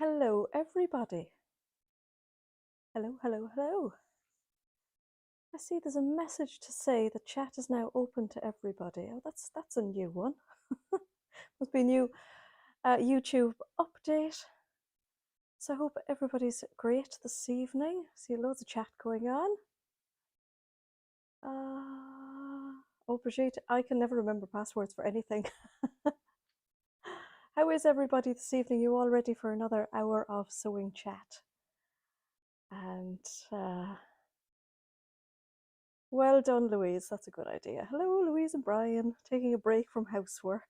Hello, everybody. Hello, hello, hello. I see there's a message to say the chat is now open to everybody. Oh, that's a new one. Must be a new YouTube update. So I hope everybody's great this evening. See loads of chat going on. Oh, Brigitte, I can never remember passwords for anything. How is everybody this evening? You all ready for another hour of sewing chat? And well done, Louise. That's a good idea. Hello, Louise and Brian, taking a break from housework.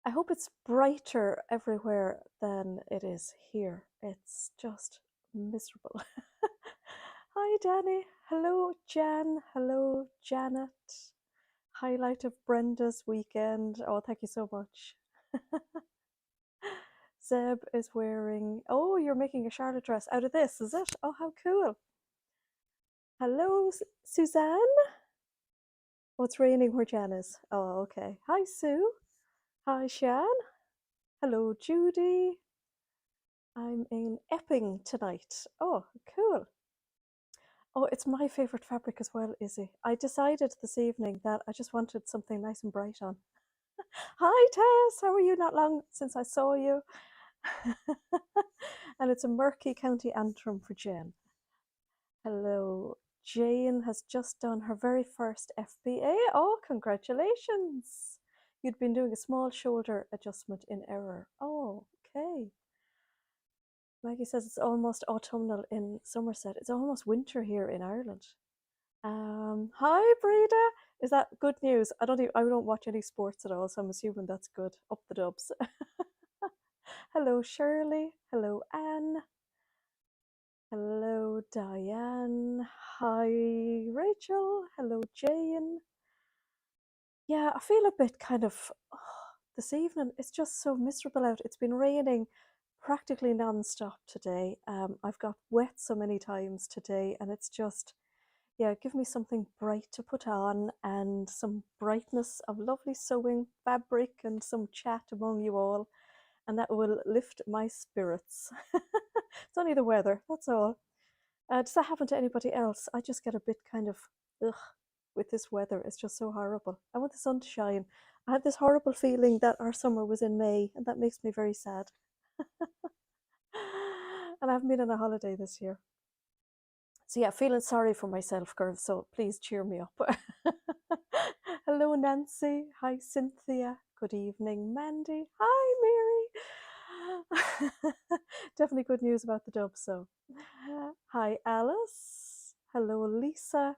I hope it's brighter everywhere than it is here. It's just miserable. Hi, Danny. Hello, Jan. Hello, Janet. Highlight of Brenda's weekend. Oh, thank you so much. Zeb is wearing... Oh, you're making a Charlotte dress out of this, is it? Oh, how cool. Hello, Suzanne. Oh, it's raining where Jan is. Oh, okay. Hi, Sue. Hi, Shan. Hello, Judy. I'm in Epping tonight. Oh, cool. Oh, it's my favourite fabric as well, Izzy. I decided this evening that I just wanted something nice and bright on. Hi, Tess. How are you? Not long since I saw you. And it's a murky County Antrim for Jen. Hello. Jane has just done her very first FBA. Oh, congratulations. You'd been doing a small shoulder adjustment in error. Oh, okay. Maggie says it's almost autumnal in Somerset. It's almost winter here in Ireland. Hi, Breda. Is that good news? I don't watch any sports at all, so I'm assuming that's good. Up the dubs. Hello, Shirley. Hello, Anne. Hello, Diane. Hi, Rachel. Hello, Jane. Yeah, I feel a bit kind of this evening. It's just so miserable out. It's been raining practically non-stop today. I've got wet so many times today, and it's just, yeah, give me something bright to put on and some brightness of lovely sewing fabric and some chat among you all, and that will lift my spirits. It's only the weather, that's all. Does that happen to anybody else? I just get a bit kind of ugh with this weather. It's just so horrible. I want the sun to shine. I have this horrible feeling that our summer was in May, and that makes me very sad. And I haven't been on a holiday this year. So yeah, feeling sorry for myself, girls, so please cheer me up. Hello, Nancy. Hi, Cynthia. Good evening, Mandy. Hi, Mary. Definitely good news about the dub, so. Hi, Alice. Hello, Lisa.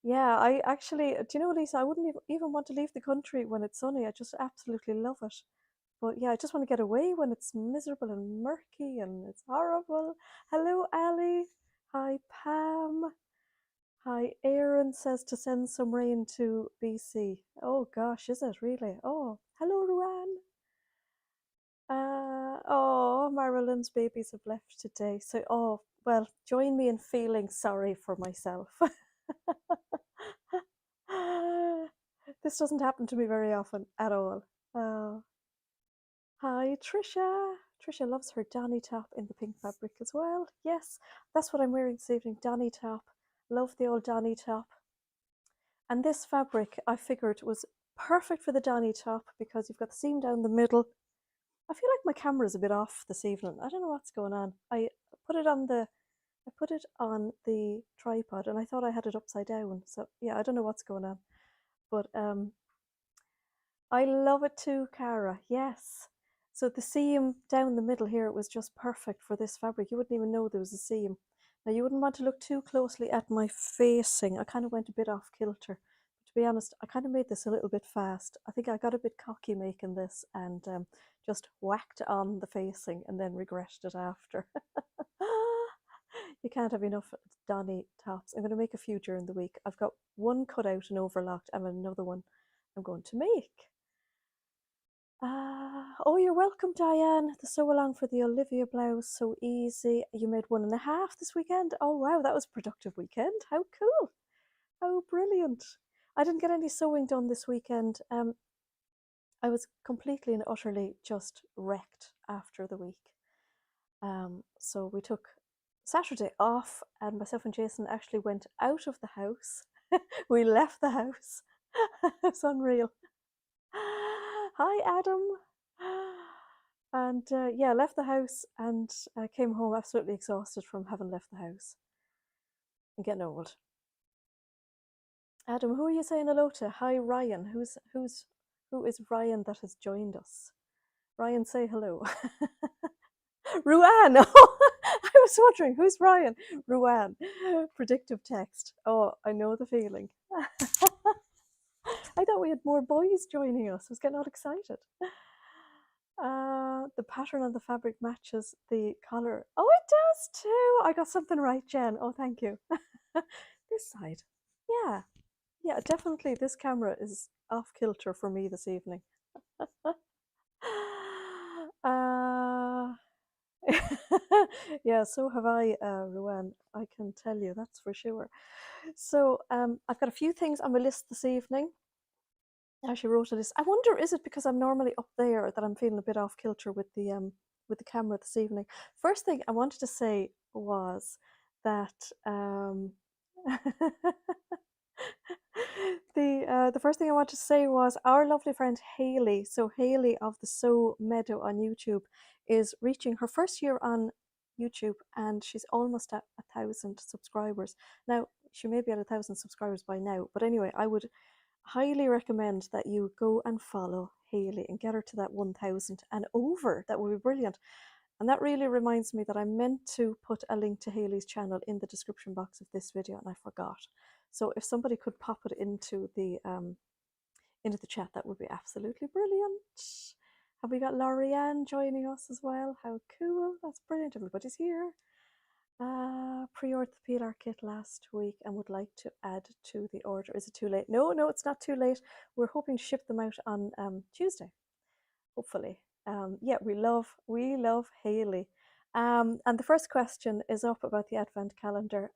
Yeah, I actually, do you know, Lisa, I wouldn't even want to leave the country when it's sunny. I just absolutely love it. But yeah, I just want to get away when it's miserable and murky and it's horrible. Hello, Ali. Hi, Pam. Hi, Aaron says to send some rain to BC. Oh gosh, is it really? Oh, hello, Ruan. Oh, Marilyn's babies have left today. So, oh, well, join me in feeling sorry for myself. This doesn't happen to me very often at all. Hi, Trisha. Trisha loves her Donny top in the pink fabric as well. Yes, that's what I'm wearing this evening, Donny top. Love the old Donny top. And this fabric, I figured, was perfect for the Donny top because you've got the seam down the middle. I feel like my camera's a bit off this evening. I don't know what's going on. I put it on the tripod and I thought I had it upside down. So yeah, I don't know what's going on. But I love it too, Cara. Yes. So the seam down the middle here was just perfect for this fabric. You wouldn't even know there was a seam. Now you wouldn't want to look too closely at my facing. I kind of went a bit off kilter. But to be honest, I kind of made this a little bit fast. I think I got a bit cocky making this and just whacked on the facing and then regretted it after. You can't have enough Donny tops. I'm going to make a few during the week. I've got one cut out and overlocked and another one I'm going to make. Oh, you're welcome, Diane. The sew along for the Olivia blouse, so easy. You made 1.5 this weekend. Oh wow, that was a productive weekend. How cool! How brilliant! I didn't get any sewing done this weekend. I was completely and utterly just wrecked. after the week. So we took Saturday off, and myself and Jason actually went out of the house. We left the house. It's unreal. Hi, Adam. And yeah, left the house and came home absolutely exhausted from having left the house and getting old. Adam, who are you saying hello to? Hi, Ryan. Who is Ryan that has joined us? Ryan, say hello. Ruan. Oh, I was wondering who's Ryan. Ruan. Predictive text. Oh, I know the feeling. I thought we had more boys joining us. I was getting all excited. The pattern on the fabric matches the collar. Oh, it does too. I got something right, Jen. Oh, thank you. This side. Yeah. Yeah, definitely this camera is off kilter for me this evening. Yeah, so have I, Ruan. I can tell you, that's for sure. So I've got a few things on my list this evening. I actually wrote a list. I wonder, is it because I'm normally up there that I'm feeling a bit off kilter with the camera this evening? First thing I wanted to say was that the first thing I wanted to say was our lovely friend Haley. So Haley of the Sew Meadow on YouTube is reaching her first year on YouTube, and she's almost at 1,000 subscribers. Now she may be at 1,000 subscribers by now, but anyway, I would highly recommend that you go and follow Haley and get her to that 1,000 and over. That would be brilliant. And that really reminds me that I meant to put a link to Haley's channel in the description box of this video, and I forgot. So if somebody could pop it into the chat, that would be absolutely brilliant. Have we got Lorianne joining us as well? How cool! That's brilliant. Everybody's here. Pre-ordered the PLR kit last week and would like to add to the order. Is it too late? No, it's not too late. We're hoping to ship them out on Tuesday, hopefully. Yeah, we love Haley. And the first question is up about the Advent calendar.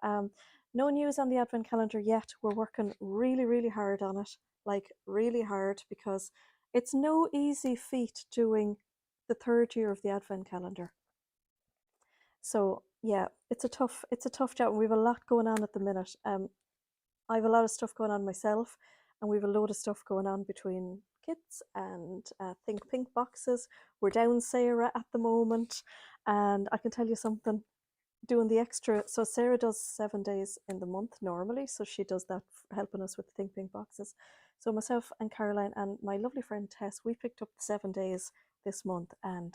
No news on the Advent calendar yet. We're working really, really hard on it, like really hard, because it's no easy feat doing the third year of the Advent calendar. So yeah, it's a tough job, and we have a lot going on at the minute. I have a lot of stuff going on myself, and we have a load of stuff going on between kits and Think Pink boxes. We're down Sarah at the moment, and I can tell you something. Doing the extra, so Sarah does 7 days in the month normally, so she does that, helping us with the Think Pink boxes. So myself and Caroline and my lovely friend Tess, we picked up the 7 days this month, and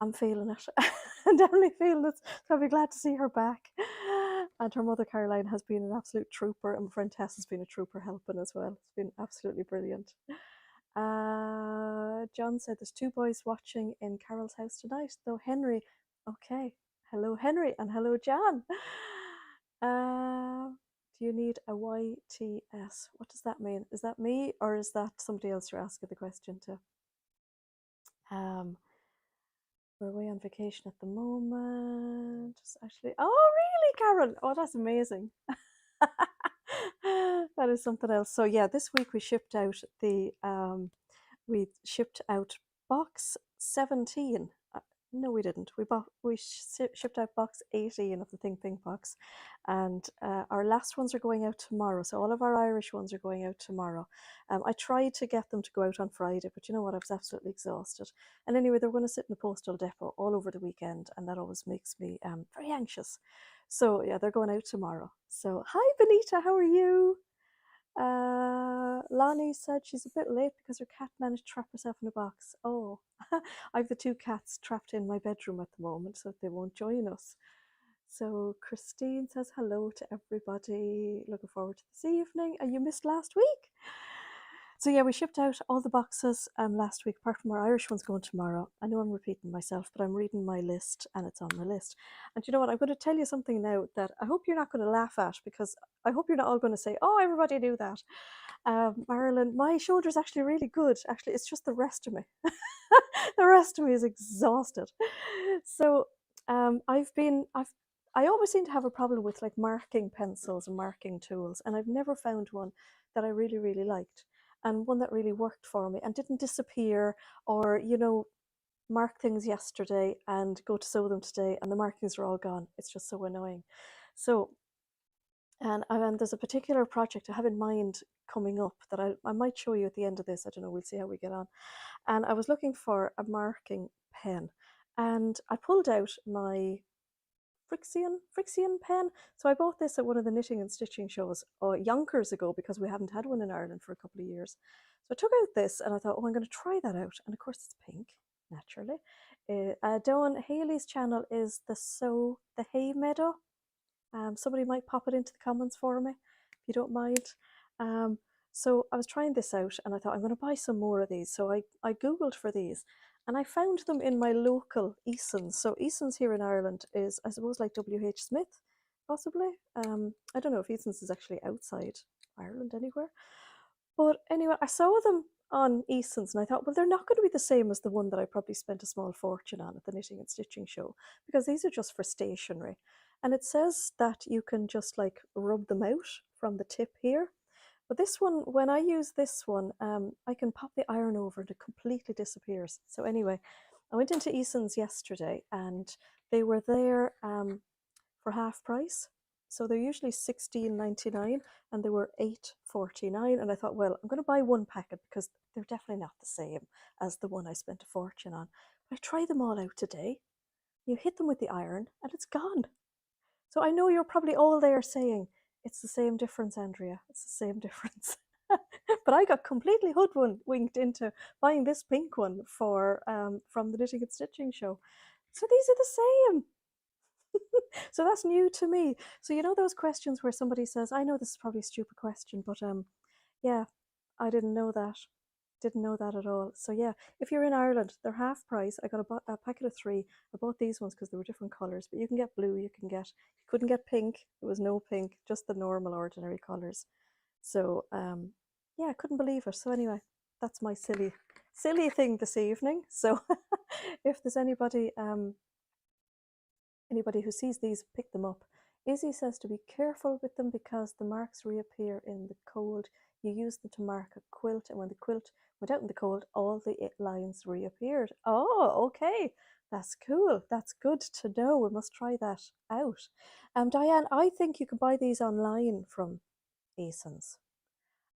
I'm feeling it. I'm definitely feeling it. So I'll be glad to see her back. And her mother Caroline has been an absolute trooper, and my friend Tess has been a trooper helping as well. It's been absolutely brilliant. John said there's 2 boys watching in Carol's house tonight, though Henry. Okay, hello Henry and hello John. Do you need a YTS? What does that mean? Is that me, or is that somebody else you're asking the question to? We're away on vacation at the moment. Just actually, oh really, Carol? Oh, that's amazing. That is something else. So yeah, this week we shipped out box 17. No, we didn't. We shipped out box 18 of the Think Pink box, and our last ones are going out tomorrow. So all of our Irish ones are going out tomorrow. I tried to get them to go out on Friday, but you know what? I was absolutely exhausted. And anyway, they're going to sit in a postal depot all over the weekend, and that always makes me very anxious. So yeah, they're going out tomorrow. So hi, Benita, how are you? Lonnie said she's a bit late because her cat managed to trap herself in a box. Oh, I have the 2 cats trapped in my bedroom at the moment, so they won't join us. So Christine says hello to everybody. Looking forward to this evening. And you missed last week. So yeah, we shipped out all the boxes last week, apart from our Irish ones going tomorrow. I know I'm repeating myself, but I'm reading my list and it's on my list. And you know what? I'm going to tell you something now that I hope you're not going to laugh at, because I hope you're not all going to say, oh, everybody knew that. Marilyn, my shoulder's actually really good. Actually, it's just the rest of me. The rest of me is exhausted. So I always seem to have a problem with like marking pencils and marking tools, and I've never found one that I really, really liked, and one that really worked for me and didn't disappear, or mark things yesterday and go to sew them today, and the markings are all gone. It's just so annoying. So, and there's a particular project I have in mind coming up that I might show you at the end of this. I don't know, we'll see how we get on. And I was looking for a marking pen, and I pulled out my Frixion pen. So I bought this at one of the knitting and stitching shows yonkers ago, because we haven't had one in Ireland for a couple of years. So I took out this and I thought, oh, I'm going to try that out. And of course it's pink, naturally. Dawn Haley's channel is the Hay Meadow. Somebody might pop it into the comments for me, if you don't mind. So I was trying this out and I thought, I'm going to buy some more of these. So I Googled for these, and I found them in my local Eason's. So Eason's here in Ireland is, I suppose, like WH Smith, possibly. I don't know if Eason's is actually outside Ireland anywhere. But anyway, I saw them on Eason's and I thought, well, they're not going to be the same as the one that I probably spent a small fortune on at the knitting and stitching show, because these are just for stationery. And it says that you can just like rub them out from the tip here. But this one, when I use this one, I can pop the iron over and it completely disappears. So anyway, I went into Eason's yesterday and they were there for half price. So they're usually $16.99 and they were $8.49. And I thought, well, I'm going to buy one packet because they're definitely not the same as the one I spent a fortune on. But I tried them all out today. You hit them with the iron and it's gone. So I know you're probably all there saying, it's the same difference, Andrea. It's the same difference. But I got completely hoodwinked into buying this pink one for from the knitting and stitching show. So these are the same. So that's new to me. So you know those questions where somebody says, I know this is probably a stupid question, but yeah, I didn't know that. Didn't know that at all. So yeah, if you're in Ireland, they're half price. I got a packet of 3. I bought these ones because they were different colours, but you can get blue, you couldn't get pink. There was no pink, just the normal ordinary colours. So yeah, I couldn't believe it. So anyway, that's my silly thing this evening. So if there's anybody who sees these, pick them up. Izzy says to be careful with them because the marks reappear in the cold. You use them to mark a quilt, and when the quilt went out in the cold, all the lines reappeared. Oh, okay. That's cool. That's good to know. We must try that out. Diane, I think you can buy these online from Eason's.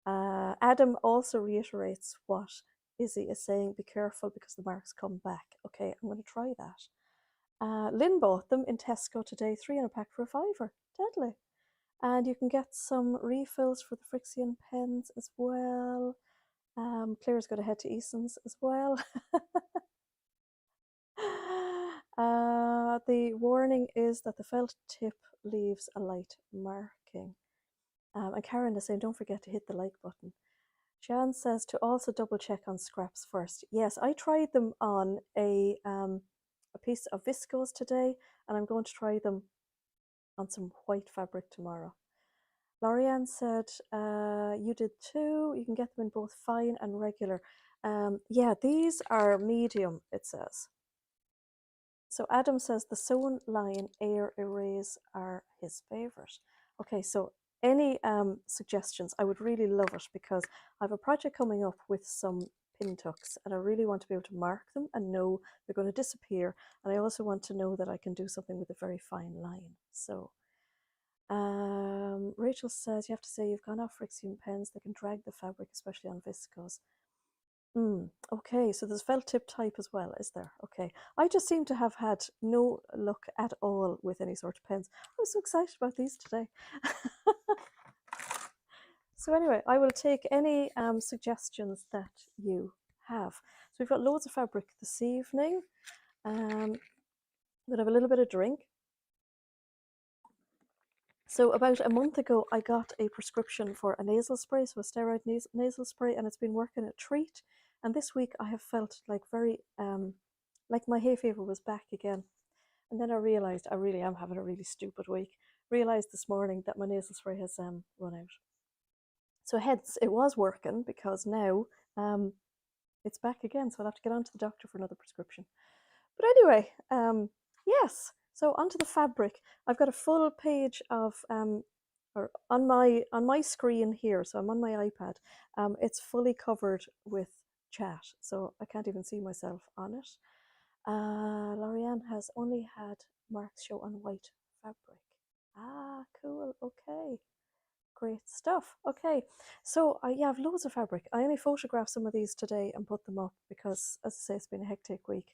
Adam also reiterates what Izzy is saying, be careful because the marks come back. Okay, I'm going to try that. Lynn bought them in Tesco today, 3 in a pack for a £5. Deadly. And you can get some refills for the Frixion pens as well. Claire's got to head to Eason's as well. The warning is that the felt tip leaves a light marking. And Karen is saying, don't forget to hit the like button. Jan says to also double check on scraps first. Yes, I tried them on a piece of viscose today, and I'm going to try them on some white fabric tomorrow. Lorianne said, you did too. You can get them in both fine and regular. Yeah, these are medium, it says. So Adam says the sewn line air erase are his favourite. Okay, so any suggestions, I would really love it, because I have a project coming up with some pin tucks and I really want to be able to mark them and know they're going to disappear, and I also want to know that I can do something with a very fine line. So Rachel says you have to say you've gone off Frixion pens, they can drag the fabric, especially on viscose. Okay, so there's felt tip type as well, is there? Okay, I just seem to have had no luck at all with any sort of pens. I was so excited about these today. So anyway, I will take any suggestions that you have. So we've got loads of fabric this evening. I'm gonna have a little bit of drink. So about a month ago, I got a prescription for a nasal spray, so a steroid nasal spray, and it's been working a treat. And this week I have felt like very, like my hay fever was back again. And then I realised I really am having a really stupid week. Realised this morning that my nasal spray has run out. So hence it was working, because now it's back again. So I'll have to get on to the doctor for another prescription. But anyway, yes. So onto the fabric. I've got a full page of, or on my screen here. So I'm on my iPad. It's fully covered with chat, so I can't even see myself on it. Lorianne has only had marks show on white fabric. Ah, cool. Okay. Great stuff. Okay, so yeah, I have loads of fabric. I only photographed some of these today and put them up because, as I say, it's been a hectic week.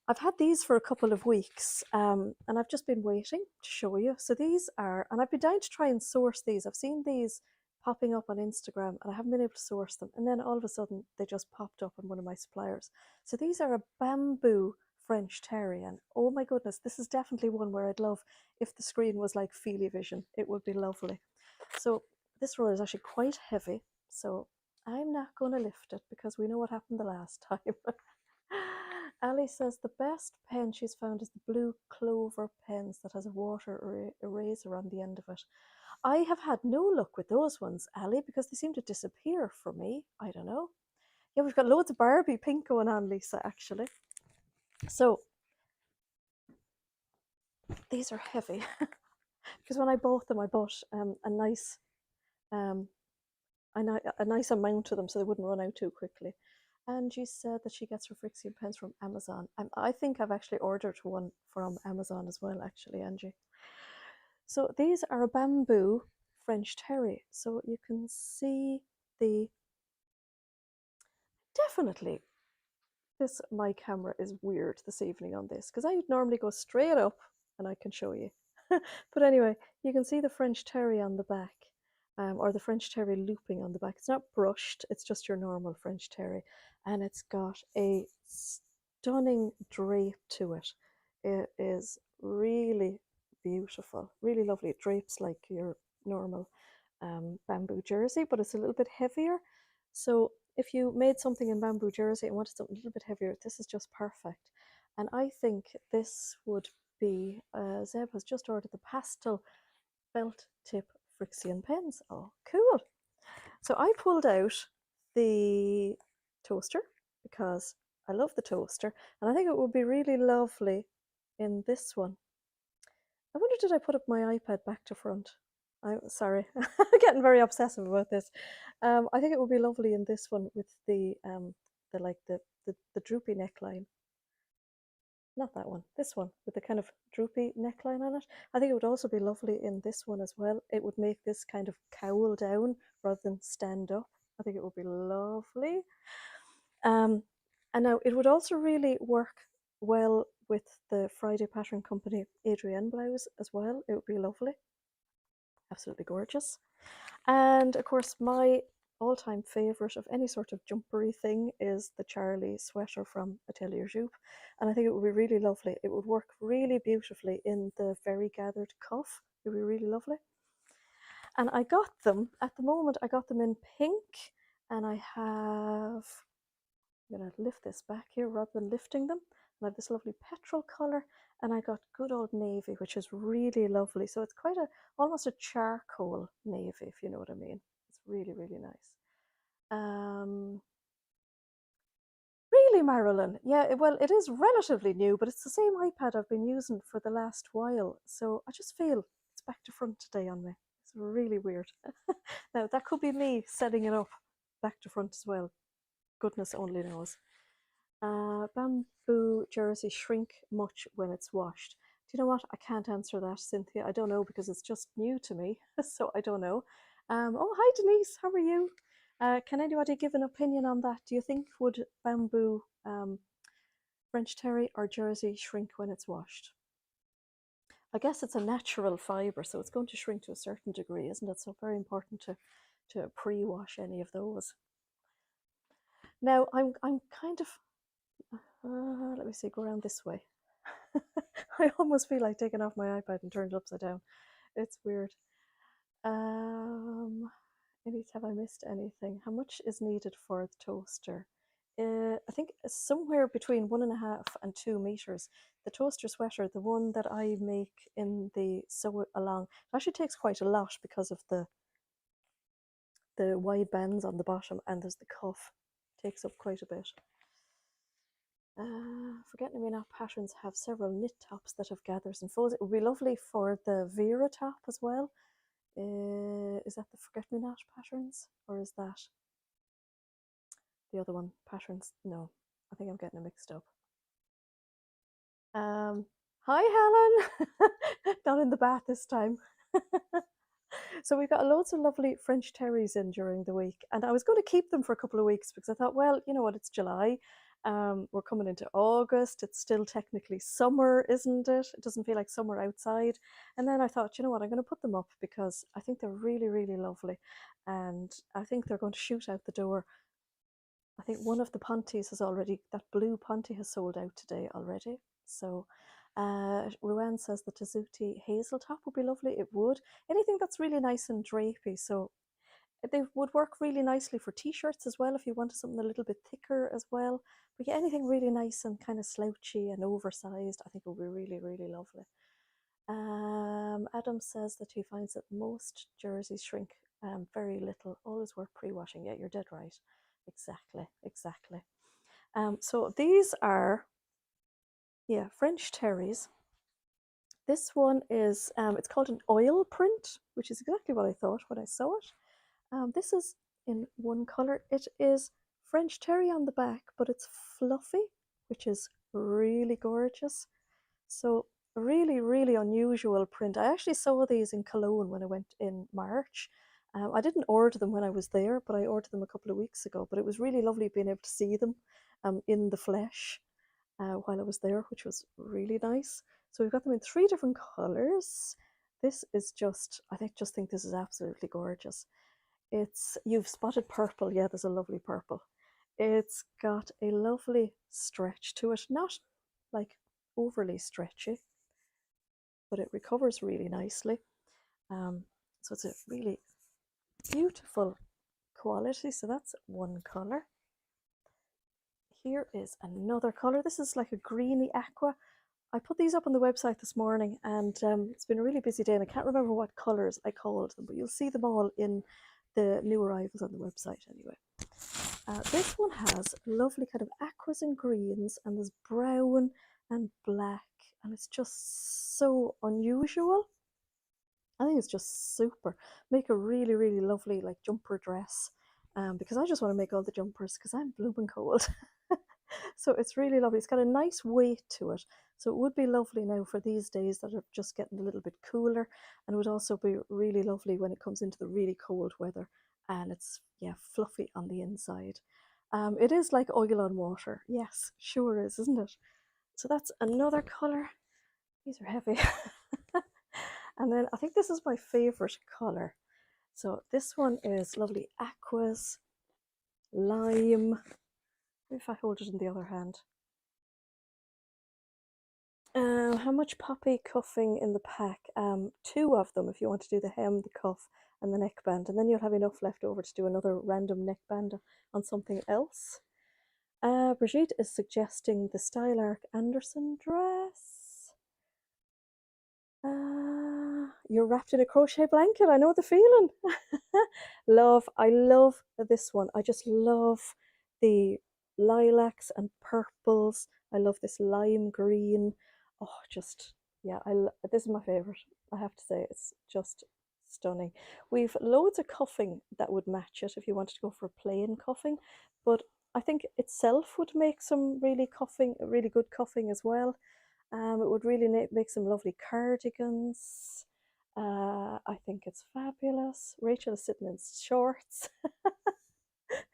I've had these for a couple of weeks, and I've just been waiting to show you. So these are, and I've been down to try and source these. I've seen these popping up on Instagram, and I haven't been able to source them. And then all of a sudden, they just popped up on one of my suppliers. So these are a bamboo French terry, and oh my goodness, this is definitely one where I'd love if the screen was like Feely Vision. It would be lovely. So this roll is actually quite heavy, so I'm not going to lift it because we know what happened the last time. Ali says the best pen she's found is the blue clover pens that has a water eraser on the end of it. I have had no luck with those ones, Ali, because they seem to disappear for me. I don't know. Yeah, we've got loads of Barbie pink going on, Lisa, actually. So these are heavy because when I bought them, I bought a nice amount of them so they wouldn't run out too quickly. And she said that she gets her Frixian pens from Amazon. I think I've actually ordered one from Amazon as well, actually, Angie. So these are a bamboo French terry. So you can see the, definitely, my camera is weird this evening on this because I normally go straight up and I can show you. But anyway, you can see the French terry on the back. Or the French terry looping on the back. It's not brushed, it's just your normal French terry. And it's got a stunning drape to it. It is really beautiful, really lovely. It drapes like your normal bamboo jersey, but it's a little bit heavier. So if you made something in bamboo jersey and wanted something a little bit heavier, this is just perfect. And I think this would be, Zeb has just ordered the pastel felt tip Frixian pens. Oh, cool. So I pulled out the toaster because I love the toaster and I think it would be really lovely in this one. I wonder, did I put up my iPad back to front? I'm sorry, I'm getting very obsessive about this. I think it would be lovely in this one with the droopy neckline. Not that one, this one with the kind of droopy neckline on it. I think it would also be lovely in this one as well. It would make this kind of cowl down rather than stand up. I think it would be lovely. And now it would also really work well with the Friday Pattern Company Adrienne blouse as well. It would be lovely. Absolutely gorgeous. And of course, my all-time favorite of any sort of jumpery thing is the Charlie sweater from Atelier Jupe, and I think it would be really lovely. It would work really beautifully in the very gathered cuff. It would be really lovely. And I got them at the moment. I got them in pink, and I have. I'm gonna lift this back here rather than lifting them. And I have this lovely petrol color, and I got good old navy, which is really lovely. So it's quite almost a charcoal navy, if you know what I mean. It's really, really nice. Really, Marilyn? Yeah, well, it is relatively new, but it's the same iPad I've been using for the last while. So I just feel it's back to front today on me. It's really weird. Now, that could be me setting it up back to front as well. Goodness only knows. Bamboo jersey shrink much when it's washed? Do you know what? I can't answer that, Cynthia. I don't know because it's just new to me, so I don't know. Oh, hi Denise, how are you? Can anybody give an opinion on that? Do you think would bamboo French terry or jersey shrink when it's washed? I guess it's a natural fibre, so it's going to shrink to a certain degree, isn't it? So very important to pre-wash any of those. Now I'm kind of let me see, go around this way. I almost feel like taking off my iPad and turning it upside down. It's weird. Have I missed anything? How much is needed for the toaster? I think somewhere between 1.5 and 2 meters. The toaster sweater, the one that I make in the sew along, it actually takes quite a lot because of the wide bands on the bottom, and there's the cuff. It takes up quite a bit. Forgetting Me Not patterns have several knit tops that have gathers and folds. It would be lovely for the Vera top as well. Is that the Forget Me Not patterns, or is that the other one? Patterns? No, I think I'm getting it mixed up. Hi, Helen. Not in the bath this time. So we got loads of lovely French terries in during the week, and I was going to keep them for a couple of weeks because I thought, well, you know what, it's July. We're coming into August. It's still technically summer, isn't it? It doesn't feel like summer outside. And then I thought, you know what, I'm going to put them up because I think they're really, really lovely, and I think they're going to shoot out the door. I think one of the Pontes has already, that blue Ponte has sold out today already. So Ruan says the Tazuti hazel top would be lovely. It would. Anything that's really nice and drapey. So they would work really nicely for t-shirts as well if you wanted something a little bit thicker as well. But yeah, anything really nice and kind of slouchy and oversized, I think it would be really, really lovely. Adam says that he finds that most jerseys shrink very little. Always worth pre-washing. Yeah, you're dead right. Exactly, exactly. So these are, yeah, French terries. This one is, it's called an oil print, which is exactly what I thought when I saw it. This is in one color. It is French terry on the back, but it's fluffy, which is really gorgeous. So really, really unusual print. I actually saw these in Cologne when I went in March. I didn't order them when I was there, but I ordered them a couple of weeks ago. But it was really lovely being able to see them in the flesh while I was there, which was really nice. So we've got them in 3 different colors. This is just, I think this is absolutely gorgeous. You've spotted purple. Yeah, there's a lovely purple. It's got a lovely stretch to it, not like overly stretchy, but it recovers really nicely. So it's a really beautiful quality. So that's one color. Here is another color. This is like a greeny aqua. I put these up on the website this morning, and it's been a really busy day, and I can't remember what colors I called them, but you'll see them all in the new arrivals on the website anyway. This one has lovely kind of aquas and greens, and there's brown and black, and it's just so unusual. I think it's just super. Make a really, really lovely like jumper dress, because I just want to make all the jumpers because I'm blooming cold. So it's really lovely. It's got a nice weight to it. So it would be lovely now for these days that are just getting a little bit cooler, and it would also be really lovely when it comes into the really cold weather, and it's, yeah, fluffy on the inside. It is like oil on water. Yes, sure is, isn't it? So that's another color. These are heavy. And then I think this is my favorite color. So this one is lovely aquas, lime. If I hold it in the other hand. How much poppy cuffing in the pack? 2 of them if you want to do the hem, the cuff, and the neckband, and then you'll have enough left over to do another random neckband on something else. Brigitte is suggesting the Style Arc Anderson dress. You're wrapped in a crochet blanket. I know the feeling. I love this one. I just love the lilacs and purples. I love this lime green. Oh, just, yeah, this is my favorite. I have to say, it's just stunning. We've loads of cuffing that would match it if you wanted to go for plain cuffing, but I think itself would make some really good cuffing as well. It would really make some lovely cardigans. I think it's fabulous. Rachel is sitting in shorts.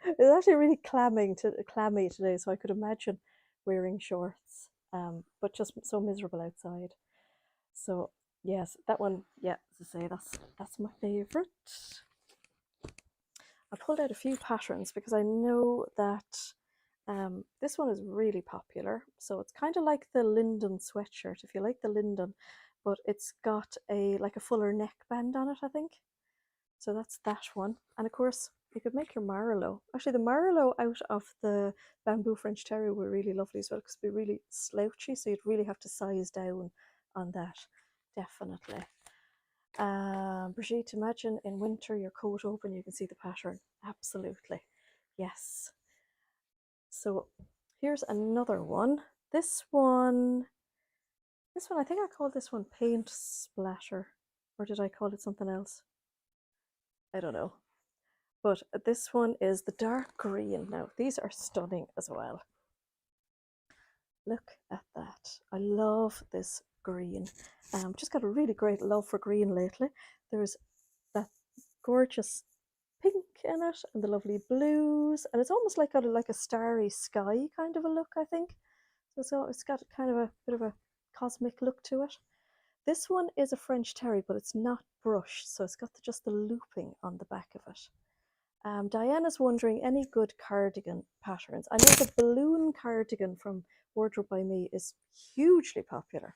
It's actually really clammy today, so I could imagine wearing shorts, but just so miserable outside. So yes, that one, yeah, as I say, that's my favorite. I pulled out a few patterns because I know that this one is really popular. So it's kind of like the Linden sweatshirt, if you like the Linden, but it's got like a fuller neckband on it, I think. So that's that one. And of course, you could make your Marlowe. Actually, the Marlowe out of the bamboo French terry were really lovely as well because it'd be really slouchy, so you'd really have to size down on that, definitely. Brigitte, imagine in winter your coat open, you can see the pattern. Absolutely. Yes. So here's another one. This one, I think I called this one paint splatter, or did I call it something else? I don't know. But this one is the dark green. Now, these are stunning as well. Look at that. I love this green. Just got a really great love for green lately. There's that gorgeous pink in it and the lovely blues, and it's almost like got like a starry sky kind of a look, I think. So it's got kind of a bit of a cosmic look to it. This one is a French terry, but it's not brushed, so it's got just the looping on the back of it. Diana's wondering, any good cardigan patterns? I know the balloon cardigan from Wardrobe by Me is hugely popular,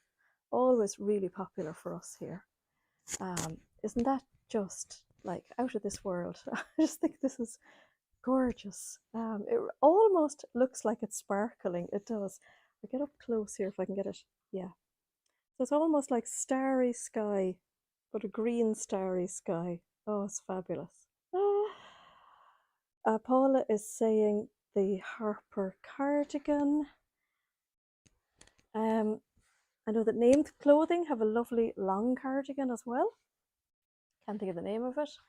always really popular for us here. Isn't that just like out of this world? I just think this is gorgeous. It almost looks like it's sparkling. It does. I'll get up close here if I can get it. Yeah. So it's almost like starry sky, but a green starry sky. Oh, it's fabulous. Paula is saying the Harper cardigan. I know that Named Clothing have a lovely long cardigan as well. Can't think of the name of it.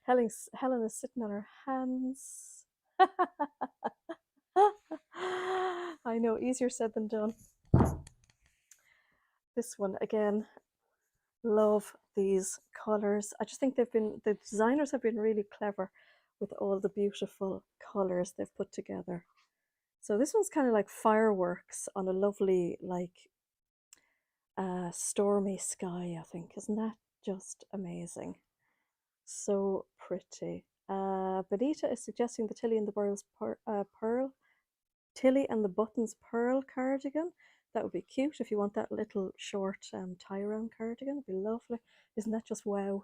Helen is sitting on her hands. I know, easier said than done. This one again, love these colors. I just think the designers have been really clever with all the beautiful colors they've put together. So this one's kind of like fireworks on a lovely, like, stormy sky, I think. Isn't that just amazing? So pretty. Benita is suggesting the Tilly and the Burls pearl. Tilly and the Buttons pearl cardigan. That would be cute if you want that little short tie-around cardigan. It'd be lovely. Isn't that just wow?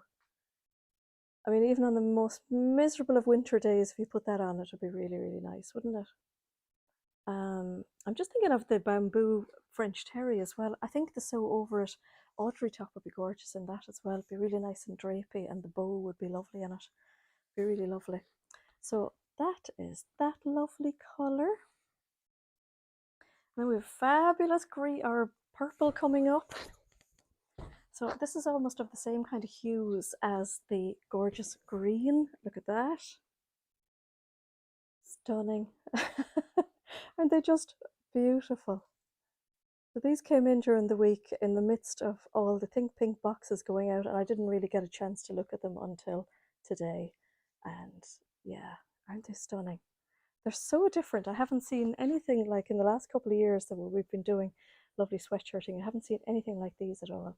I mean, even on the most miserable of winter days, if you put that on, it would be really, really nice, wouldn't it? I'm just thinking of the bamboo French terry as well. I think the sew over it Audrey top would be gorgeous in that as well. It'd be really nice and drapey, and the bow would be lovely in it. Be really lovely. So that is that lovely colour. Now we have fabulous green or purple coming up. So this is almost of the same kind of hues as the gorgeous green. Look at that. Stunning. Aren't they just beautiful? So these came in during the week in the midst of all the Think Pink boxes going out, and I didn't really get a chance to look at them until today. And yeah, aren't they stunning? They're so different. I haven't seen anything like in the last couple of years that we've been doing lovely sweatshirting. I haven't seen anything like these at all.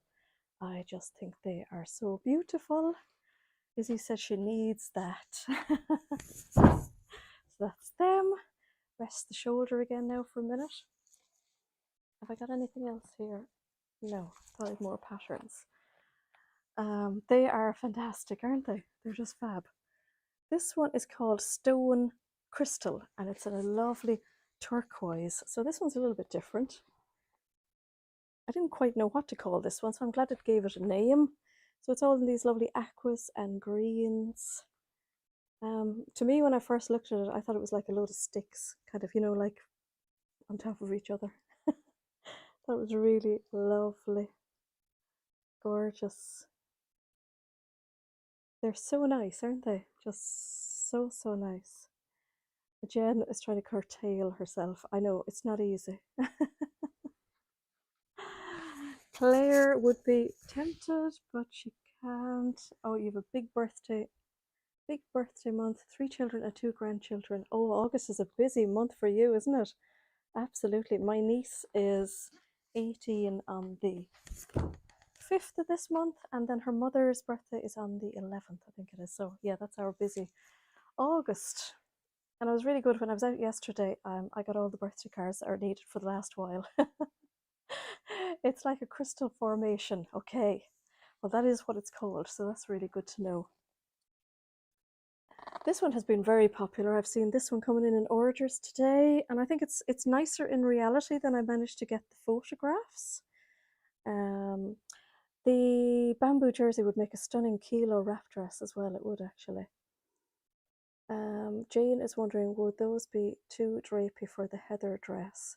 I just think they are so beautiful. Izzy says she needs that. So that's them. Rest the shoulder again now for a minute. Have I got anything else here? No, I thought I had more patterns. They are fantastic, aren't they? They're just fab. This one is called Stone Crystal, and it's in a lovely turquoise. So this one's a little bit different. I didn't quite know what to call this one, so I'm glad it gave it a name. So it's all in these lovely aquas and greens. To me, when I first looked at it, I thought it was like a load of sticks, kind of, you know, like on top of each other. That was really lovely. Gorgeous. They're so nice, aren't they? Just so, so nice. Jen is trying to curtail herself. I know, it's not easy. Claire would be tempted, but she can't. Oh, you have a big birthday month, 3 children and 2 grandchildren. Oh, August is a busy month for you, isn't it? Absolutely. My niece is 18 on the 5th of this month, and then her mother's birthday is on the 11th, I think it is. So yeah, that's our busy August. And I was really good when I was out yesterday. I got all the birthday cards that are needed for the last while. It's like a crystal formation. Okay, well, that is what it's called, so that's really good to know. This one has been very popular. I've seen this one coming in orders today, and I think it's nicer in reality than I managed to get the photographs. The bamboo jersey would make a stunning kilo wrap dress as well. It would actually. Jane is wondering, would those be too drapey for the heather dress?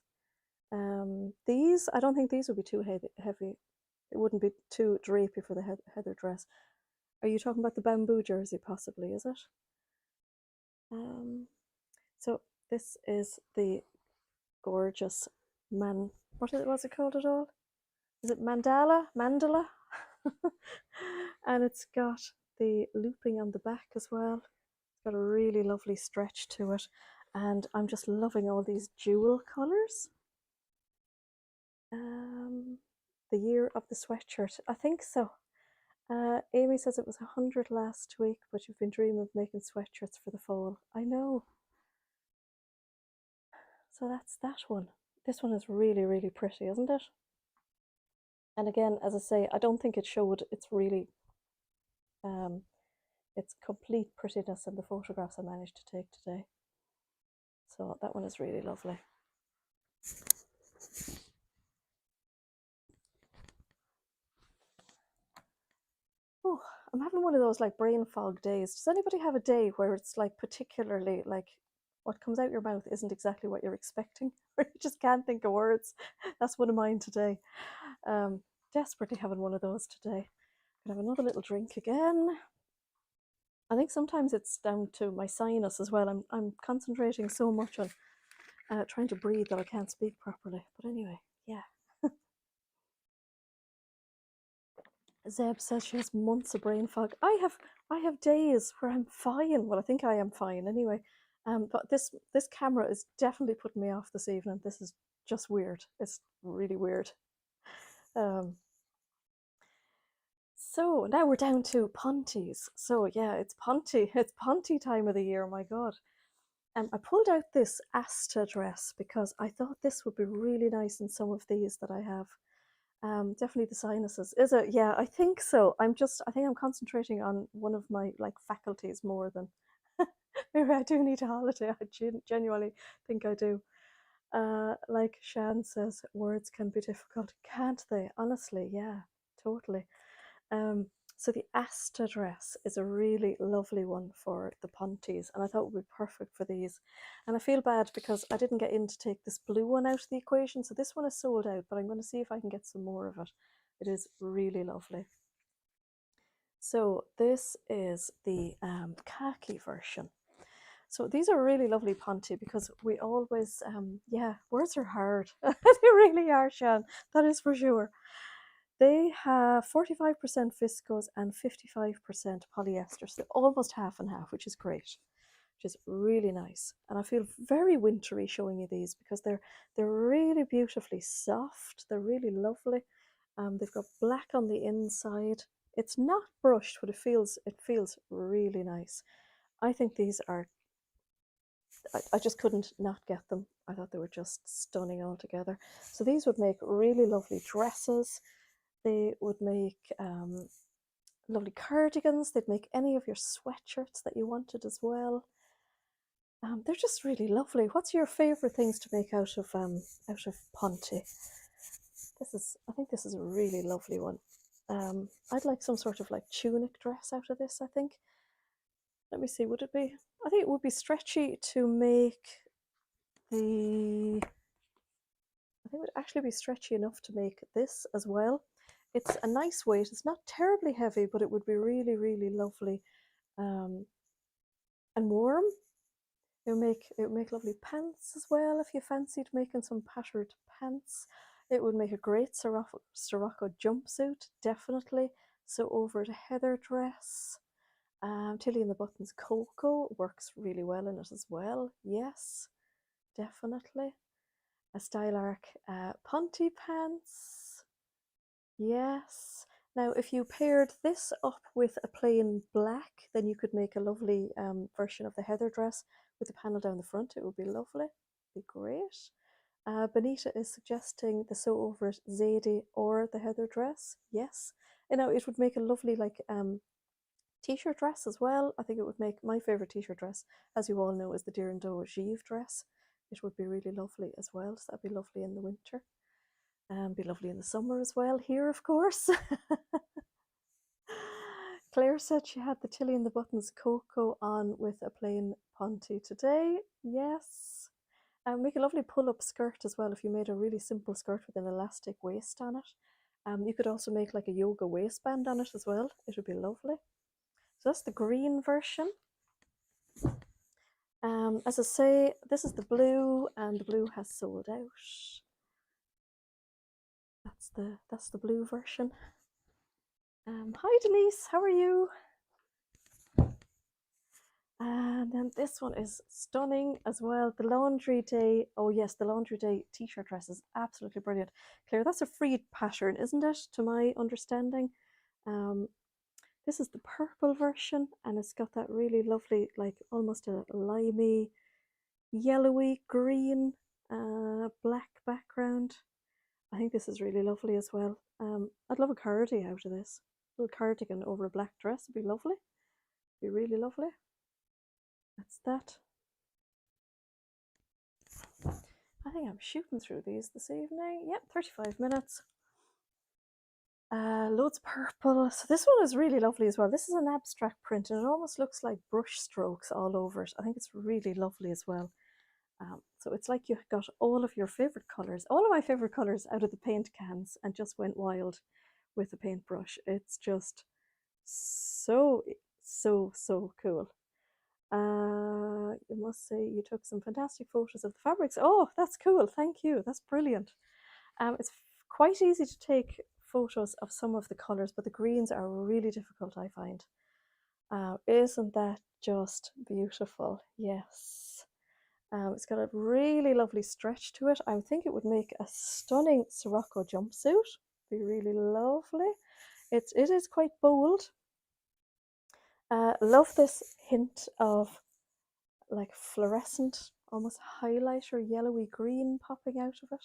These, I don't think these would be too heavy. It wouldn't be too drapey for the heather dress. Are you talking about the bamboo jersey possibly, is it? So this is the gorgeous what's it called at all? Is it mandala? And it's got the looping on the back as well. It's got a really lovely stretch to it, and I'm just loving all these jewel colors. The year of the sweatshirt, I think so. Amy says it was 100 last week, but you've been dreaming of making sweatshirts for the fall. I know. So that's that one. This one is really, really pretty, isn't it? And again, as I say, I don't think it showed its its complete prettiness in the photographs I managed to take today. So that one is really lovely. Oh, I'm having one of those like brain fog days. Does anybody have a day where it's like particularly like what comes out your mouth isn't exactly what you're expecting, or you just can't think of words? That's one of mine today. Desperately having one of those today. Gonna have another little drink again. I think sometimes it's down to my sinus as well. I'm concentrating so much on trying to breathe that I can't speak properly. But anyway, yeah. Zeb says she has months of brain fog. I have days where I'm fine. Well, I think I am fine anyway. But this camera is definitely putting me off this evening. This is just weird. It's really weird. So now we're down to Pontes. So yeah, it's Ponte time of the year. My God. I pulled out this Asta dress because I thought this would be really nice in some of these that I have. Definitely the sinuses. Is it? Yeah, I think so. I think I'm concentrating on one of my like faculties more than maybe I do need a holiday. I genuinely think I do. Like Shan says, words can be difficult, can't they? Honestly, yeah, totally. Um, so the Asta dress is a really lovely one for the Pontes, and I thought it would be perfect for these. And I feel bad because I didn't get in to take this blue one out of the equation, so this one is sold out, but I'm going to see if I can get some more of it. It is really lovely. So this is the khaki version. So these are really lovely Ponte because we always, yeah, words are hard. They really are, Shan. That is for sure. They have 45% viscose and 55% polyester, so almost half and half, which is great, which is really nice. And I feel very wintry showing you these because they're really beautifully soft. They're really lovely. They've got black on the inside. It's not brushed, but it feels really nice. I think these are. I just couldn't not get them. I thought they were just stunning altogether. So these would make really lovely dresses. They would make lovely cardigans. They'd make any of your sweatshirts that you wanted as well. They're just really lovely. What's your favorite things to make out of Ponte? I think this is a really lovely one. I'd like some sort of like tunic dress out of this, I think. Let me see, would it be? I think it would be stretchy to make the. I think it would actually be stretchy enough to make this as well. It's a nice weight. It's not terribly heavy, but it would be really, really lovely and warm. It would make lovely pants as well if you fancied making some patterned pants. It would make a great Sirocco jumpsuit, definitely. So over the heather dress. Tilly and the Buttons Cocoa works really well in it as well. Yes, definitely. A Style Arc Ponte pants. Yes. Now, if you paired this up with a plain black, then you could make a lovely version of the heather dress with the panel down the front. It would be lovely. Be great. Benita is suggesting the Sew Over It Zadie or the heather dress. Yes. You know, it would make a lovely like t-shirt dress as well. I think it would make my favorite t-shirt dress, as you all know, is the Deer and Doe Givre dress. It would be really lovely as well. So that'd be lovely in the winter. Be lovely in the summer as well here, of course. Claire said she had the Tilly and the Buttons Cocoa on with a plain Ponte today. Yes. Make a lovely pull-up skirt as well if you made a really simple skirt with an elastic waist on it. You could also make like a yoga waistband on it as well. It would be lovely. So that's the green version. As I say, this is the blue, and the blue has sold out. That's the blue version. Hi Denise, how are you? And then this one is stunning as well. The laundry day. Oh yes, the laundry day t-shirt dress is absolutely brilliant. Claire, that's a free pattern, isn't it? To my understanding. This is the purple version, and it's got that really lovely, like almost a limey, yellowy green, black background. I think this is really lovely as well. I'd love a cardi out of this. A little cardigan over a black dress would be lovely. Be really lovely. That's that. I think I'm shooting through these this evening. Yep, 35 minutes. Loads of purple. So this one is really lovely as well. This is an abstract print, and it almost looks like brush strokes all over it. I think it's really lovely as well. So it's like you got all of your favorite colors, all of my favorite colors out of the paint cans, and just went wild with the paintbrush. It's just so cool. You must say you took some fantastic photos of the fabrics. Oh, that's cool. Thank you. That's brilliant. It's quite easy to take photos of some of the colors, but the greens are really difficult, I find. Isn't that just beautiful? Yes. It's got a really lovely stretch to it. I think it would make a stunning Sirocco jumpsuit. Be really lovely. It is quite bold. Love this hint of like fluorescent, almost highlighter, yellowy green popping out of it.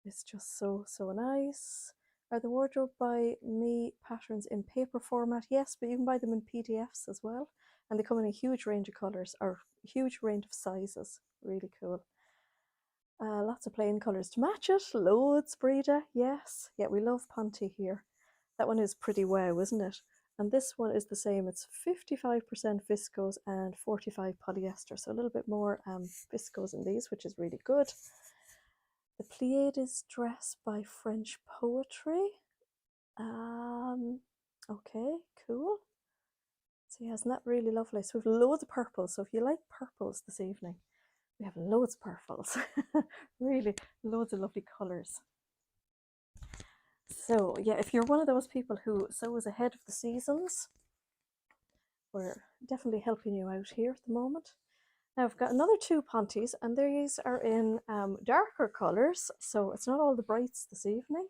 It's just so nice. Are the Wardrobe by Me patterns in paper format? Yes, but you can buy them in PDFs as well. And they come in a huge range of colours, or huge range of sizes. Really cool. Lots of plain colours to match it. Loads, Breda. Yes. Yeah, we love Ponte here. That one is pretty wow, isn't it? And this one is the same. It's 55% viscose and 45 polyester. So a little bit more viscose in these, which is really good. The Pleiades dress by French Poetry. Okay, cool. So yeah, isn't that really lovely? So we've loads of purples. So if you like purples this evening, we have loads of purples. Really, loads of lovely colours. So yeah, if you're one of those people who sews ahead of the seasons, we're definitely helping you out here at the moment. Now I've got another two Pontes, and these are in darker colours, so it's not all the brights this evening.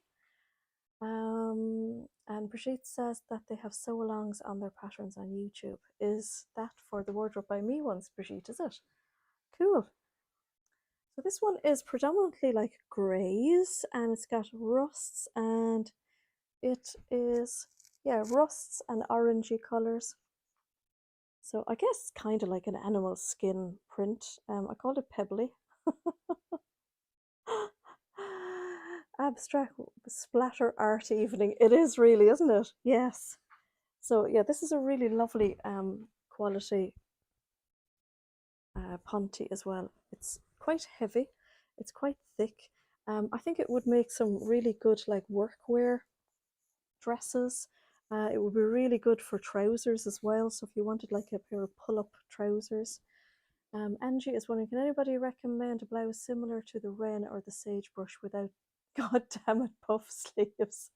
And Brigitte says that they have sew-alongs on their patterns on YouTube. Is that for the Wardrobe by Me ones, Brigitte, is it? Cool. So this one is predominantly like greys, and it's got rusts, and it is, yeah, rusts and orangey colours. So I guess kind of like an animal skin print. I called it pebbly. Abstract splatter art evening. It is really, isn't it? Yes. So yeah, this is a really lovely quality Ponte as well. It's quite heavy. It's quite thick. I think it would make some really good like workwear dresses. It would be really good for trousers as well. So if you wanted like a pair of pull-up trousers. Angie is wondering, can anybody recommend a blouse similar to the Wren or the Sagebrush without, god damn it, puff sleeves?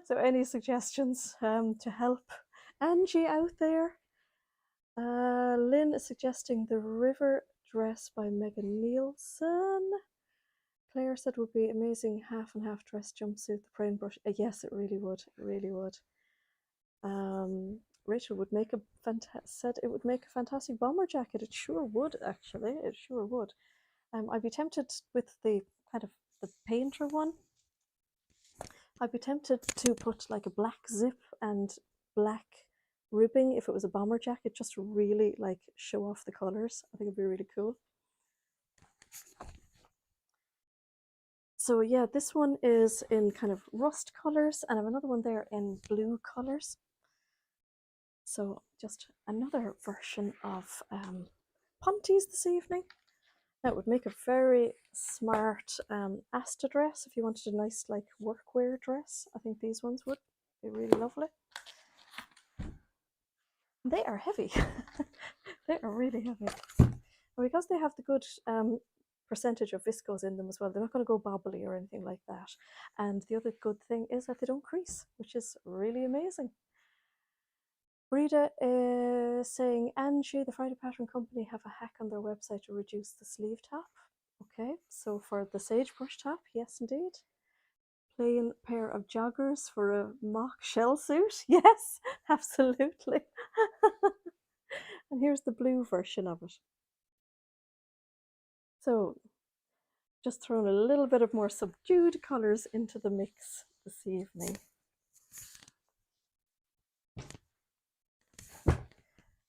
So any suggestions to help Angie out there? Lynn is suggesting the River dress by Megan Nielsen. Claire said would be amazing half and half dress jumpsuit, the praying brush. Yes, it really would. It really would. Rachel would make said it would make a fantastic bomber jacket. It sure would, actually. It sure would. I'd be tempted with the kind of the painter one. I'd be tempted to put like a black zip and black ribbing if it was a bomber jacket, just to really like show off the colors. I think it'd be really cool. So yeah, this one is in kind of rust colors, and I have another one there in blue colors. So just another version of Pontes this evening. That would make a very smart Asta dress if you wanted a nice like workwear dress. I think these ones would be really lovely. They are heavy. They are really heavy. And because they have the good percentage of viscose in them as well, they're not going to go bobbly or anything like that. And the other good thing is that they don't crease, which is really amazing. Rita is saying, Angie, the Friday Pattern Company have a hack on their website to reduce the sleeve top. Okay, so for the sagebrush top, yes indeed. Plain pair of joggers for a mock shell suit. Yes, absolutely. And here's the blue version of it. So just throwing a little bit of more subdued colours into the mix this evening.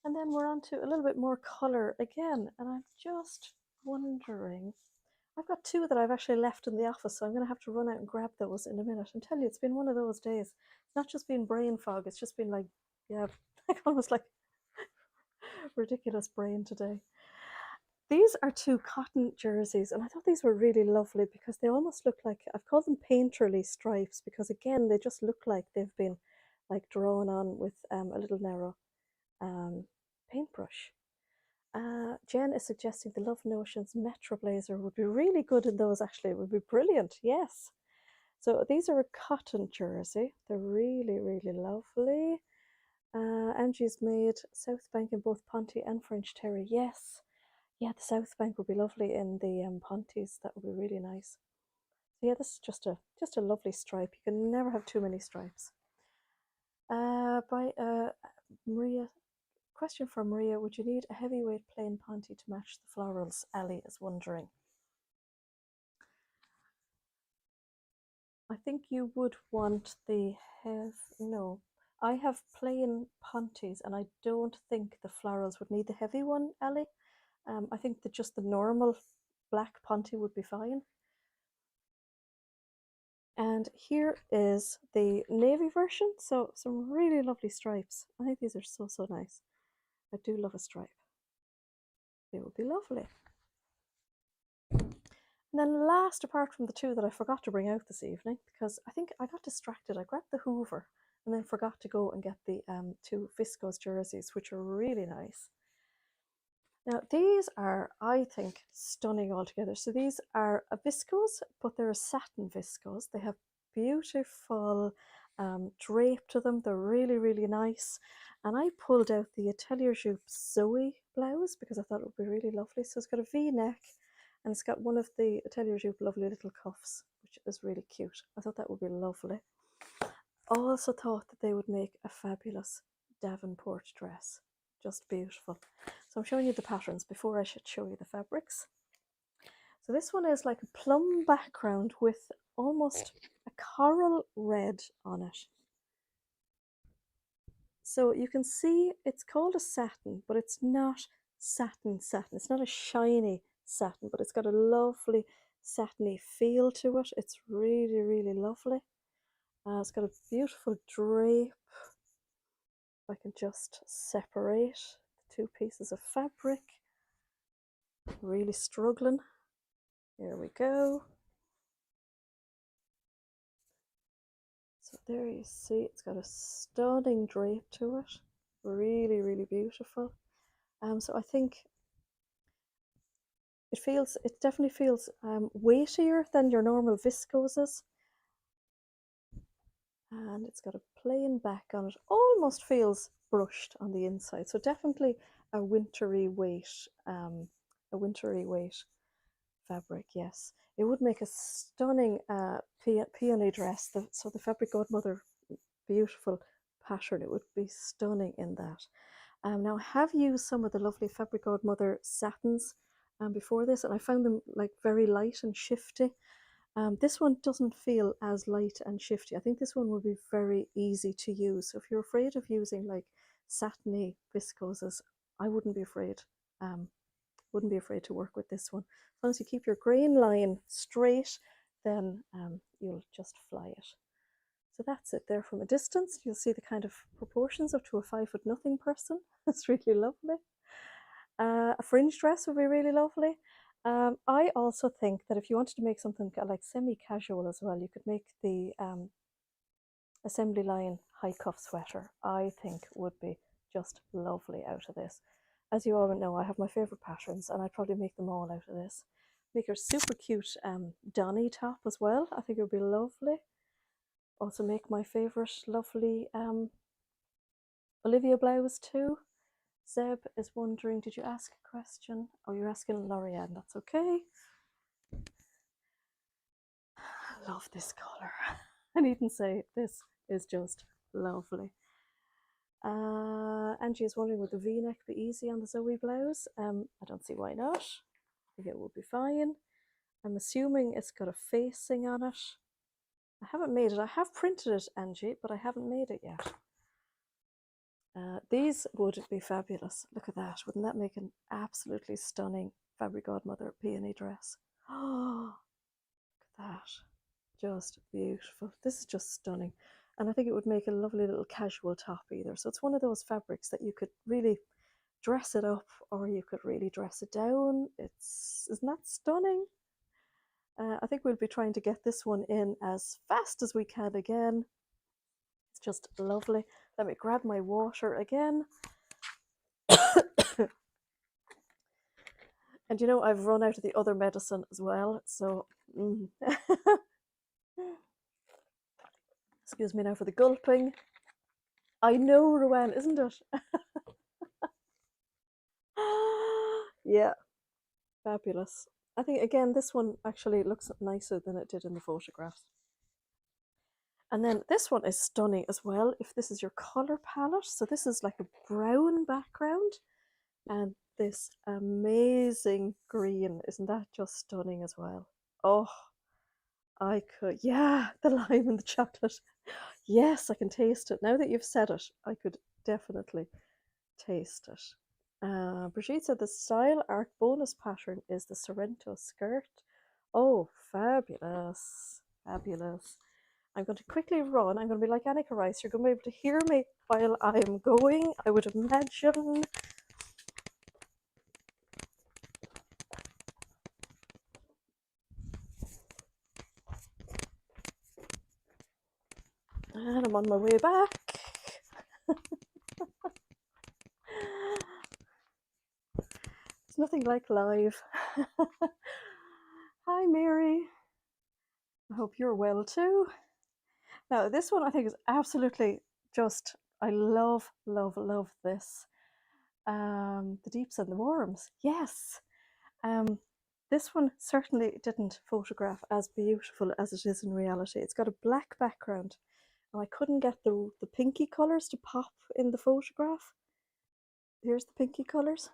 And then we're on to a little bit more colour again. And I'm just wondering, I've got two that I've actually left in the office, so I'm going to have to run out and grab those in a minute. And tell you, it's been one of those days. It's not just been brain fog, it's just been like, yeah, like almost like ridiculous brain today. These are two cotton jerseys, and I thought these were really lovely because they almost look like, I've called them painterly stripes, because again, they just look like they've been like drawn on with a little narrow paintbrush. Jen is suggesting the Love Notions Metro Blazer would be really good in those, actually. It would be brilliant, yes. So these are a cotton jersey. They're really, really lovely. Angie's made South Bank in both Ponte and French Terry. Yes. Yeah, the South Bank would be lovely in the Pontes. That would be really nice. So yeah, this is just a lovely stripe. You can never have too many stripes. By Maria. Question for Maria, would you need a heavyweight plain ponte to match the florals? Ali is wondering. I think you would want the no. I have plain pontes and I don't think the florals would need the heavy one, Ali. I think that just the normal black ponte would be fine. And here is the navy version. So some really lovely stripes. I think these are so, so nice. I do love a stripe. They would be lovely. And then last, apart from the two that I forgot to bring out this evening, because I think I got distracted. I grabbed the Hoover and then forgot to go and get the two viscose jerseys, which are really nice. Now, these are, I think, stunning altogether. So these are a viscose, but they're a satin viscose. They have beautiful drape to them. They're really, really nice. And I pulled out the Atelier Jupe Zoe blouse because I thought it would be really lovely. So it's got a V-neck and it's got one of the Atelier Jupe lovely little cuffs, which is really cute. I thought that would be lovely. Also thought that they would make a fabulous Davenport dress. Just beautiful. So I'm showing you the patterns before I should show you the fabrics. So this one is like a plum background with almost a coral red on it. So you can see it's called a satin, but it's not satin. It's not a shiny satin, but it's got a lovely satiny feel to it. It's really, really lovely. It's got a beautiful drape. I can just separate the two pieces of fabric. Really struggling. Here we go. So there you see, it's got a stunning drape to it. Really, really beautiful. So I think it definitely feels weightier than your normal viscoses. And it's got a plain back on it. Almost feels brushed on the inside. So definitely a wintry weight fabric, yes. It would make a stunning peony dress. So the Fabric Godmother beautiful pattern, it would be stunning in that. Now I have used some of the lovely Fabric Godmother satins before this, and I found them like very light and shifty. This one doesn't feel as light and shifty. I think this one would be very easy to use. So if you're afraid of using like satiny viscoses, I wouldn't be afraid. To work with this one. As long as you keep your grain line straight, then you'll just fly it. So that's it there from a distance. You'll see the kind of proportions up to a 5'0" person. It's really lovely. A fringe dress would be really lovely. I also think that if you wanted to make something like semi-casual as well, you could make the assembly line high cuff sweater. I think would be just lovely out of this. As you all know, I have my favourite patterns, and I'd probably make them all out of this. Make her super cute Donny top as well. I think it would be lovely. Also make my favourite lovely Olivia blouse too. Zeb is wondering, did you ask a question? Oh, you're asking Lorianne, that's okay. I love this colour. I needn't say this is just lovely. Angie is wondering, would the V-neck be easy on the Zoe blouse? I don't see why not. I think it would be fine. I'm assuming it's got a facing on it. I haven't made it. I have printed it, Angie, but I haven't made it yet. These would be fabulous. Look at that. Wouldn't that make an absolutely stunning Fairy Godmother peony dress? Oh, look at that. Just beautiful. This is just stunning. And I think it would make a lovely little casual top either. So it's one of those fabrics that you could really dress it up, or you could really dress it down. Isn't that stunning? I think we'll be trying to get this one in as fast as we can again. It's just lovely. Let me grab my water again. And you know, I've run out of the other medicine as well, so excuse me now for the gulping. I know, Rowan, isn't it? Yeah, fabulous. I think, again, this one actually looks nicer than it did in the photographs. And then this one is stunning as well, if this is your colour palette. So this is like a brown background, and this amazing green. Isn't that just stunning as well? Oh, I could, yeah, the lime and the chocolate. Yes, I can taste it. Now that you've said it, I could definitely taste it. Brigitte said the style art bonus pattern is the Sorrento skirt. Oh, fabulous, fabulous. I'm going to quickly run. I'm going to be like Annika Rice. You're going to be able to hear me while I'm going, I would imagine. And I'm on my way back. It's nothing like live. Hi, Mary. I hope you're well too. Now, this one I think is absolutely just, I love, love, love this. The deeps and the warms. Yes. This one certainly didn't photograph as beautiful as it is in reality. It's got a black background, and I couldn't get the pinky colours to pop in the photograph. Here's the pinky colours.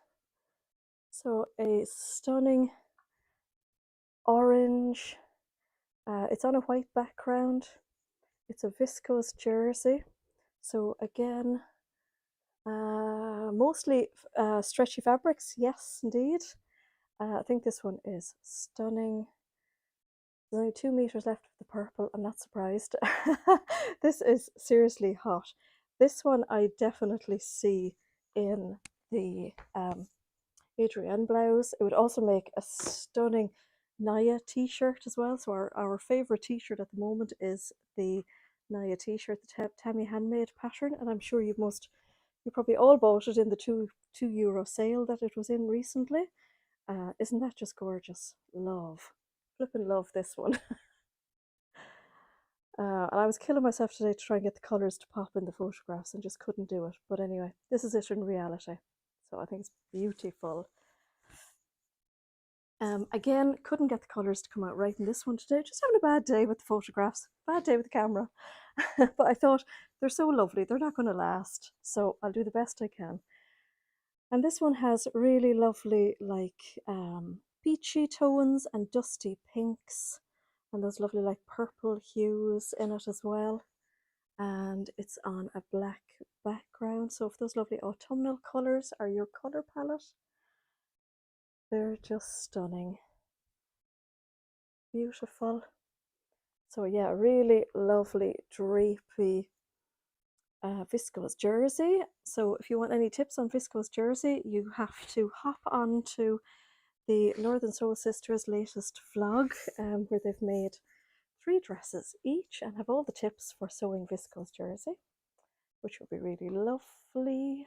So a stunning orange. It's on a white background. It's a viscose jersey. So again, mostly stretchy fabrics. Yes, indeed. I think this one is stunning. There's only 2 meters left of the purple. I'm not surprised. This is seriously hot. This one I definitely see in the Adrienne blouse. It would also make a stunning Naya t-shirt as well. So our favorite t-shirt at the moment is the Naya t-shirt, the Tammy handmade pattern, and I'm sure you probably all bought it in the €2 sale that it was in recently. Isn't that just gorgeous? Love, flipping love this one. And I was killing myself today to try and get the colours to pop in the photographs and just couldn't do it. But anyway, this is it in reality. So I think it's beautiful. Again, couldn't get the colours to come out right in this one today. Just having a bad day with the photographs, bad day with the camera. But I thought, they're so lovely, they're not going to last. So I'll do the best I can. And this one has really lovely, like, peachy tones and dusty pinks, and those lovely, like, purple hues in it as well. And it's on a black background. So if those lovely autumnal colours are your colour palette, they're just stunning. Beautiful. So yeah, really lovely drapey viscose jersey. So if you want any tips on viscose jersey, you have to hop on to the Northern Soul Sisters latest vlog, where they've made 3 dresses each and have all the tips for sewing viscose jersey, which will be really lovely.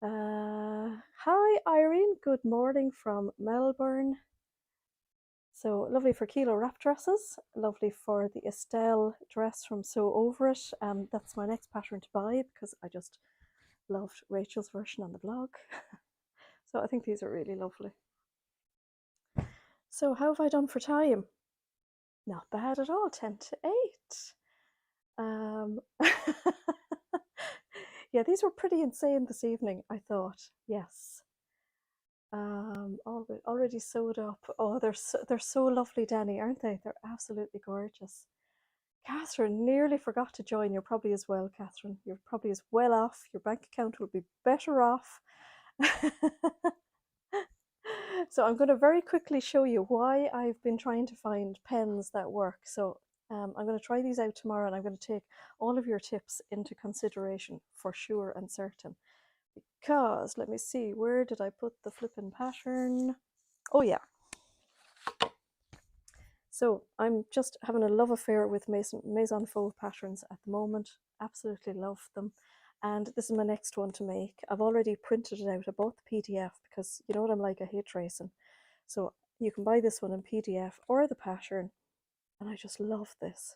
Hi Irene, good morning from Melbourne. So lovely for kilo wrap dresses, lovely for the Estelle dress from Sew Over It. That's my next pattern to buy because I just loved Rachel's version on the blog. So I think these are really lovely. So how have I done for time? Not bad at all, 10 to 8. Yeah, these were pretty insane this evening, I thought. Yes. Already sewed up. Oh, they're so lovely, Danny, aren't they? They're absolutely gorgeous. Catherine nearly forgot to join. You're probably as well, Catherine. You're probably as well off. Your bank account will be better off. So I'm going to very quickly show you why I've been trying to find pens that work. So I'm going to try these out tomorrow, and I'm going to take all of your tips into consideration for sure and certain. Because, let me see, where did I put the flippin' pattern? Oh yeah. So I'm just having a love affair with Maison Faux patterns at the moment. Absolutely love them. And this is my next one to make. I've already printed it out. I bought the PDF because you know what I'm like, I hate tracing. So you can buy this one in PDF or the pattern. And I just love this.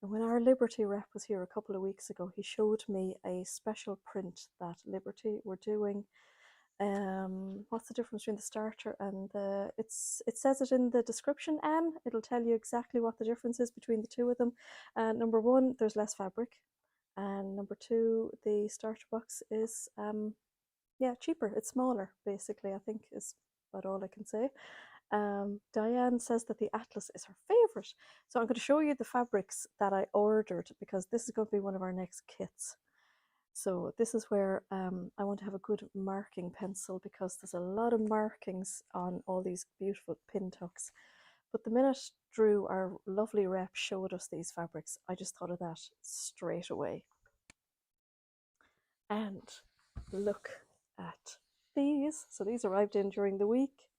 And when our Liberty rep was here a couple of weeks ago, he showed me a special print that Liberty were doing. What's the difference between the starter and the, it says it in the description, Anne. It'll tell you exactly what the difference is between the two of them. Number one, there's less fabric, and number two, the starter box is yeah, cheaper. It's smaller, basically, I think is about all I can say. Diane says that the Atlas is her favorite, so I'm going to show you the fabrics that I ordered because this is going to be one of our next kits. So this is where I want to have a good marking pencil because there's a lot of markings on all these beautiful pin tucks. But the minute Drew, our lovely rep, showed us these fabrics, I just thought of that straight away. And look at these. So these arrived in during the week.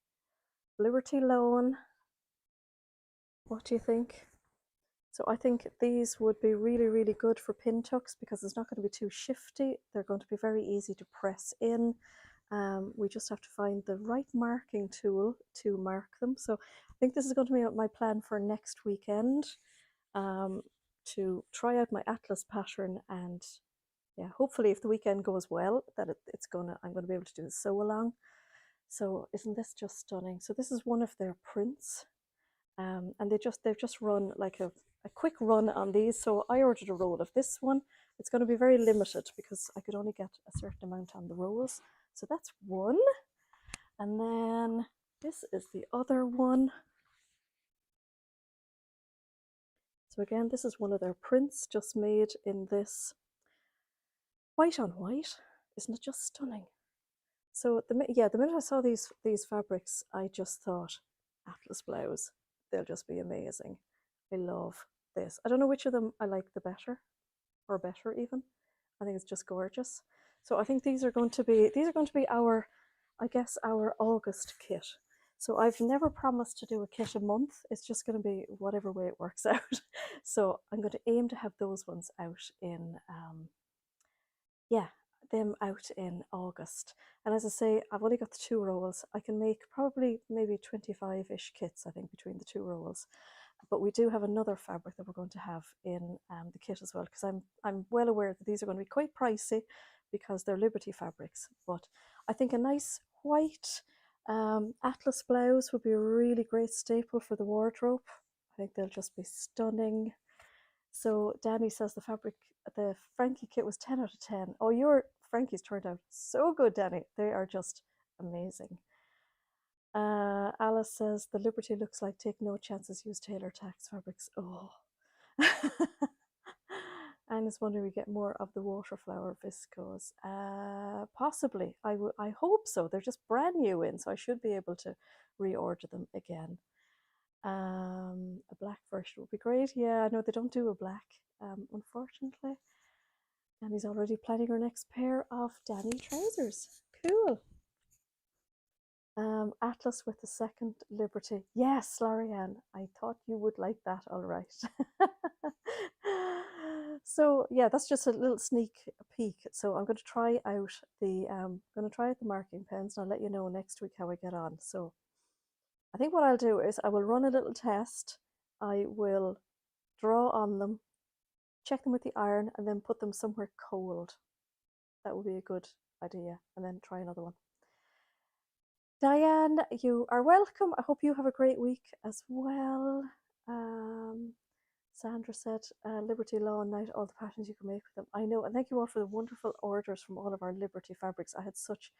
Liberty Loan. What do you think? So I think these would be really, really good for pin tucks because it's not going to be too shifty. They're going to be very easy to press in. We just have to find the right marking tool to mark them. So I think this is going to be my plan for next weekend, to try out my Atlas pattern, and yeah, hopefully if the weekend goes well, that I'm going to be able to do a sew along. So isn't this just stunning? So this is one of their prints. And they've just run like a quick run on these. So I ordered a roll of this one. It's going to be very limited because I could only get a certain amount on the rolls. So that's one. And then this is the other one. So again, this is one of their prints just made in this white on white. Isn't it just stunning? So the minute I saw these fabrics, I just thought Atlas blouse. They'll just be amazing. I love this. I don't know which of them I like the better, or better even. I think it's just gorgeous. So I think these are going to be our, I guess, our August kit. So I've never promised to do a kit a month. It's just going to be whatever way it works out. So I'm going to aim to have those ones out in yeah, them out in August. And as I say, I've only got the 2 rolls. I can make probably maybe 25-ish kits, I think, between the 2 rolls. But we do have another fabric that we're going to have in the kit as well, because I'm well aware that these are going to be quite pricey because they're Liberty fabrics. But I think a nice white Atlas blouse would be a really great staple for the wardrobe. I think they'll just be stunning. So Danny says the Frankie kit was 10 out of 10. Oh, your Frankie's turned out so good, Danny. They are just amazing. Alice says the Liberty looks like take no chances, use Taylor Tax fabrics. Oh. And is wondering we get more of the waterflower viscose. Possibly. I hope so. They're just brand new in, so I should be able to reorder them again. A black version would be great. Yeah, no, they don't do a black, unfortunately. Danny's already planning her next pair of Danny trousers. Cool. Atlas with the second Liberty. Yes, Larianne, I thought you would like that, all right. So yeah, that's just a little sneak peek. So I'm going to try out the marking pens, and I'll let you know next week how I get on. So I think what I'll do is I will run a little test. I will draw on them, check them with the iron, and then put them somewhere cold. That would be a good idea, and then try another one. Diane, you are welcome. I hope you have a great week as well. Sandra said, Liberty Lawn Night, all the patterns you can make with them. I know, and thank you all for the wonderful orders from all of our Liberty fabrics. I had such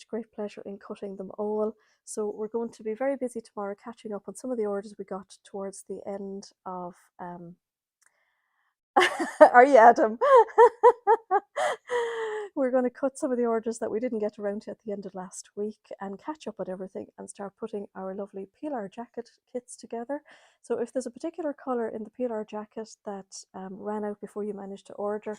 great pleasure in cutting them all. So we're going to be very busy tomorrow catching up on some of the orders we got towards the end of are you, Adam? We're going to cut some of the orders that we didn't get around to at the end of last week and catch up on everything and start putting our lovely PLR jacket kits together. So if there's a particular colour in the PLR jacket that ran out before you managed to order,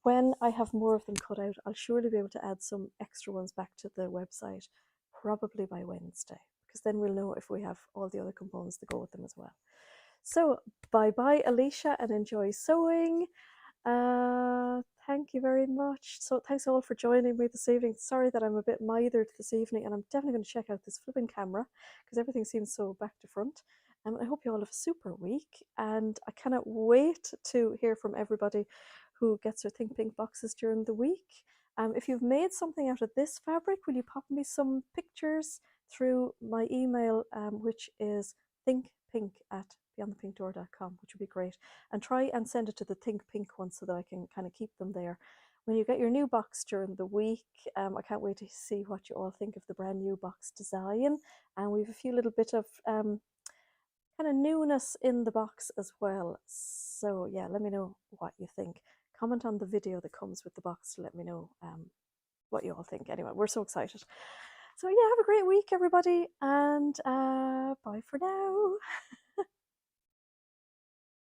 when I have more of them cut out, I'll surely be able to add some extra ones back to the website, probably by Wednesday, because then we'll know if we have all the other components to go with them as well. So bye-bye, Alicia, and enjoy sewing. Thank you very much. So thanks all for joining me this evening. Sorry that I'm a bit mithered this evening, and I'm definitely going to check out this flipping camera because everything seems so back to front. I hope you all have a super week, and I cannot wait to hear from everybody who gets their Think Pink boxes during the week. If you've made something out of this fabric, will you pop me some pictures through my email, which is thinkpink@beyondthepinkdoor.com, which would be great. And try and send it to the Think Pink one so that I can kind of keep them there. When you get your new box during the week, I can't wait to see what you all think of the brand new box design. And we have a few little bit of kind of newness in the box as well. So yeah, let me know what you think. Comment on the video that comes with the box to let me know what you all think. Anyway, we're so excited. So yeah, have a great week, everybody, and bye for now.